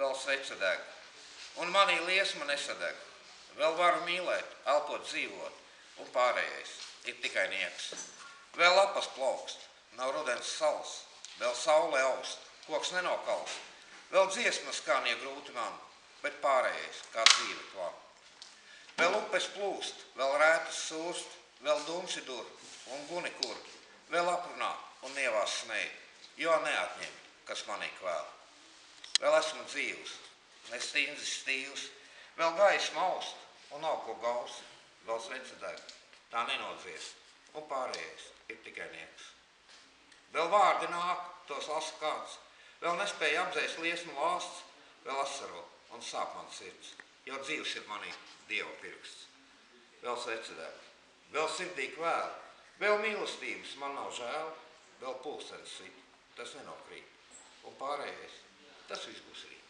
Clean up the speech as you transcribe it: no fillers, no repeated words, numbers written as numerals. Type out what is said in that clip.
vēl svece deg, un manī liesma nesadeg. Vēl varu mīlēt, elpot, dzīvot, un pārējais ir tikai nieks. Vēl lapas plaukst, nav rudens sals, vēl saule aust, koks nenokalst. Vēl dziesmas skan grūti man, bet pārējais kā dzīve tvam. Vēl upes plūst, vēl rētas sūst, vēl dumši dur un guni kur, vēl aprunā un nievās smēj, jo neatņem, kas manī kvēl. Vēl esmu dzīvs, nestindzis stīvs, vēl gaisma aust un nav ko gaust, vēl svece deg, tā nenodzies, un pārējais ir tikai nieks. Vēl vārdi nāk, tos lasa kāds, vēl nespēja apdzēst liesmu lāsts, vēl asaro un sāp man sirds, jo dzīvs ir manī Dieva pirksts. Vēl svece deg, vēl sirdī kvēl, vēl mīlestības man nav žēl, vēl pulkstenis sit, tas nenokrīt, un pārējais, tas viss būs rīt.